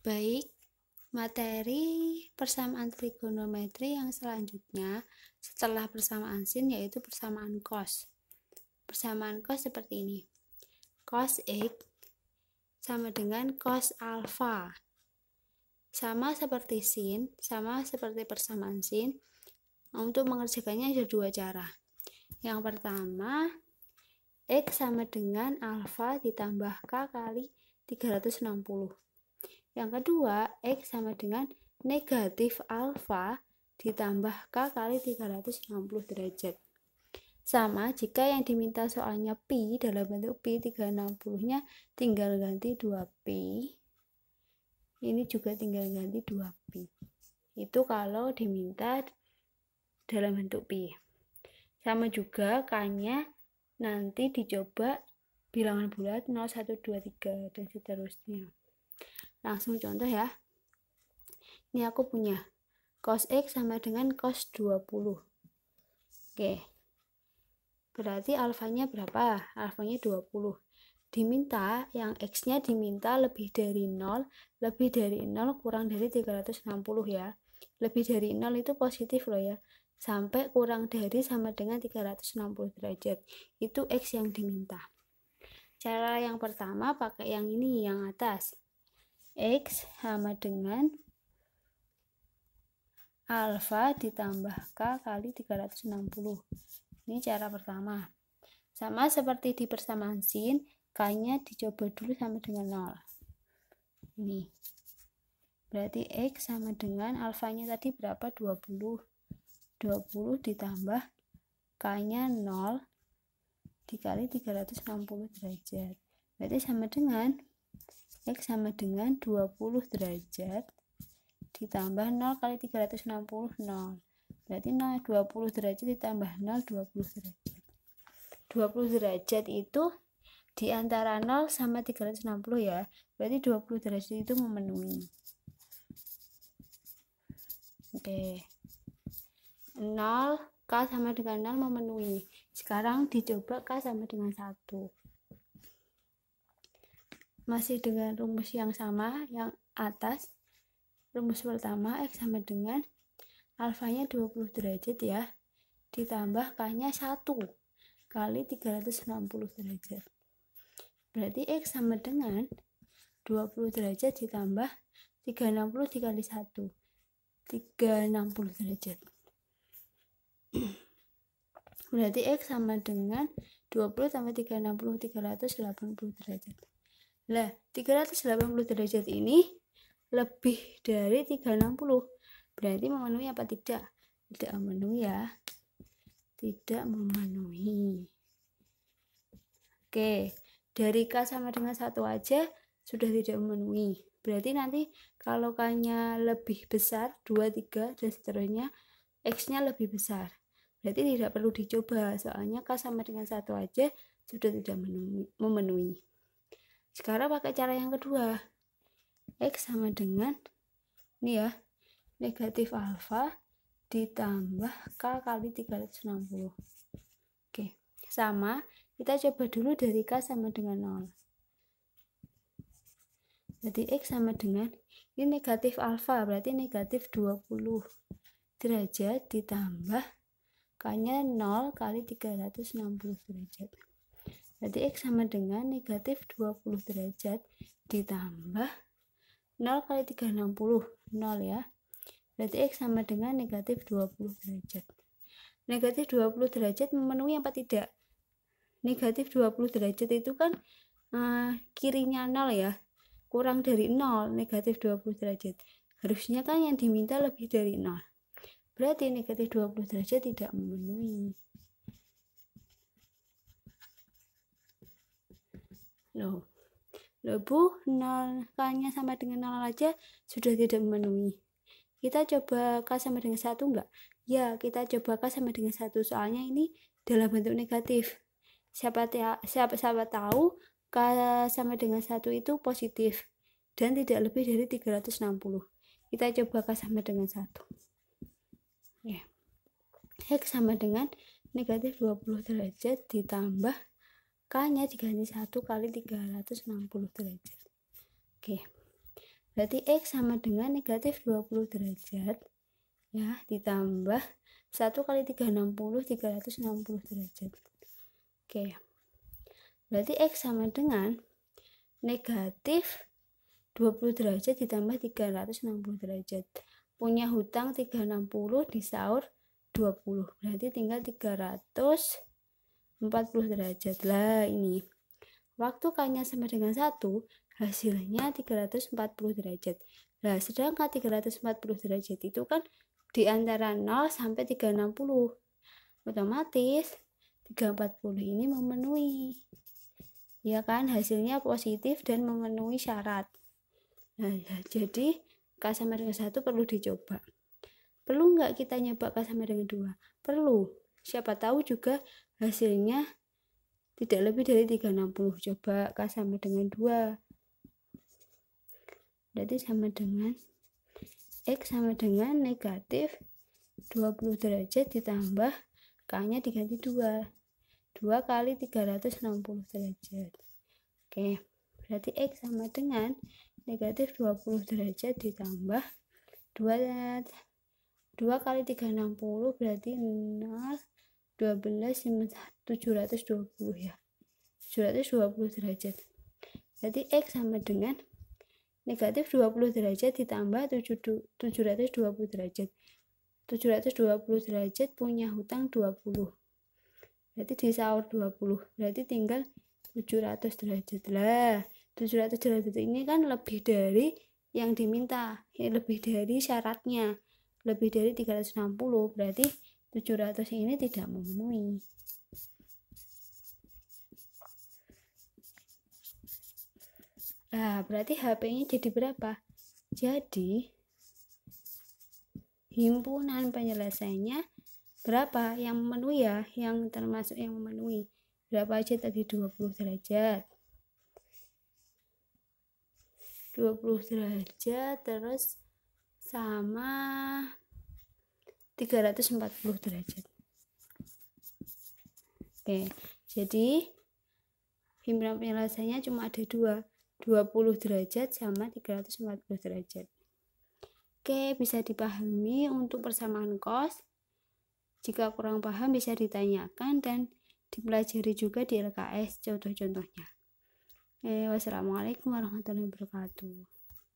Baik, materi persamaan trigonometri yang selanjutnya setelah persamaan sin yaitu persamaan cos. Persamaan cos seperti ini. Cos X sama dengan cos alfa. Sama seperti sin, sama seperti persamaan sin. Untuk mengerjakannya ada dua cara. Yang pertama, X sama dengan alfa ditambah K kali 360. Yang kedua, X sama dengan negatif alfa ditambah K kali 360 derajat. Sama jika yang diminta soalnya Pi dalam bentuk Pi 360-nya tinggal ganti 2Pi. Ini juga tinggal ganti 2Pi. Itu kalau diminta dalam bentuk Pi. Sama juga K-nya nanti dicoba bilangan bulat 0, 1, 2, 3 dan seterusnya. Langsung contoh ya. Ini aku punya cos X sama dengan cos 20. Oke. Berarti alfanya berapa? Alfanya 20. Diminta yang X-nya diminta lebih dari 0, lebih dari 0 kurang dari 360 ya. Lebih dari 0 itu positif loh ya. Sampai kurang dari sama dengan 360 derajat. Itu X yang diminta. Cara yang pertama pakai yang ini, yang atas. X sama dengan alfa ditambah K kali 360. Ini cara pertama. Sama seperti di persamaan sin, K-nya dicoba dulu sama dengan 0. Ini. Berarti X sama dengan alfanya tadi berapa? 20. 20 ditambah K-nya 0 dikali 360 derajat. Berarti sama dengan X sama dengan 20 derajat ditambah 0 kali 360, 0. Berarti 20 derajat ditambah 0, 20 derajat. 20 derajat itu di antara 0 sama 360 ya. Berarti 20 derajat itu memenuhi. Oke. 0, K sama dengan 0 memenuhi. Sekarang dicoba K sama dengan 1. Masih dengan rumus yang sama, yang atas. Rumus pertama, X sama dengan alfanya 20 derajat ya. Ditambah K-nya 1 kali 360 derajat. Berarti X sama dengan 20 derajat ditambah 360 dikali 1. 360 derajat. Berarti X sama dengan 20 tambah 360, 380 derajat. Lah, 380 derajat ini lebih dari 360. Berarti memenuhi apa tidak? Tidak memenuhi ya. Tidak memenuhi. Oke, dari K sama dengan 1 aja sudah tidak memenuhi. Berarti nanti kalau K-nya lebih besar, 2, 3, dan seterusnya, X-nya lebih besar. Berarti tidak perlu dicoba, soalnya K sama dengan 1 aja sudah tidak memenuhi. Sekarang pakai cara yang kedua. X sama dengan, ini ya, negatif alfa ditambah K kali 360. Oke, sama. Kita coba dulu dari K sama dengan 0. Berarti X sama dengan, ini negatif alfa, berarti negatif 20 derajat ditambah K-nya 0 kali 360 derajat. Berarti X sama dengan negatif 20 derajat ditambah 0 kali 360, 0 ya. Berarti X sama dengan negatif 20 derajat. Negatif 20 derajat memenuhi apa tidak? Negatif 20 derajat itu kan kirinya 0 ya. Kurang dari 0, negatif 20 derajat. Harusnya kan yang diminta lebih dari 0. Berarti negatif 20 derajat tidak memenuhi. Loh Bu, 0 K-nya sama dengan 0 aja sudah tidak memenuhi. Kita coba K sama dengan 1 enggak? Ya, kita coba K sama dengan 1. Soalnya ini dalam bentuk negatif. Siapa tahu K sama dengan 1 itu positif dan tidak lebih dari 360. Kita coba K sama dengan 1. Ya. X sama dengan negatif 20 derajat ditambah K-nya diganti 1 kali 360 derajat. Oke. Berarti X sama dengan negatif 20 derajat ya, ditambah 1 kali 360, 360 derajat. Oke, berarti X sama dengan negatif 20 derajat ditambah 360 derajat. Punya hutang 360, disaur 20, berarti tinggal 340 derajat. Lah ini, waktu K-nya sama dengan 1, hasilnya 340 derajat. Nah, sedangkan 340 derajat itu kan di antara 0 sampai 360. Otomatis 340 ini memenuhi. Ya kan, hasilnya positif dan memenuhi syarat. Nah, jadi K sama dengan 1 perlu dicoba. Perlu nggak kita nyoba K sama dengan 2? Perlu. Siapa tahu juga hasilnya tidak lebih dari 360. Coba K sama dengan 2. Berarti sama dengan X sama dengan negatif 20 derajat ditambah K-nya diganti 2. 2 kali 360 derajat. Oke, berarti X sama dengan negatif 20 derajat ditambah 2 kali 360 berarti 0, 12, 720 ya. 720 derajat. Berarti X sama dengan negatif 20 derajat ditambah 720 derajat. 720 derajat punya hutang 20. Berarti disaur 20. Berarti tinggal 700 derajat. Lah, 700 derajat ini kan lebih dari yang diminta. Lebih dari syaratnya. Lebih dari 360. Berarti 700 ini tidak memenuhi. Nah, berarti HP-nya jadi berapa? Jadi himpunan penyelesaiannya berapa? Yang memenuhi ya, yang termasuk yang memenuhi. Berapa aja tadi? 20 derajat. 20 derajat terus sama 340 derajat. Oke, jadi himpunan penyelesaiannya cuma ada 2. 20 derajat sama 340 derajat. Oke, bisa dipahami untuk persamaan cos. Jika kurang paham bisa ditanyakan dan dipelajari juga di LKS contoh-contohnya. Wassalamualaikum warahmatullahi wabarakatuh.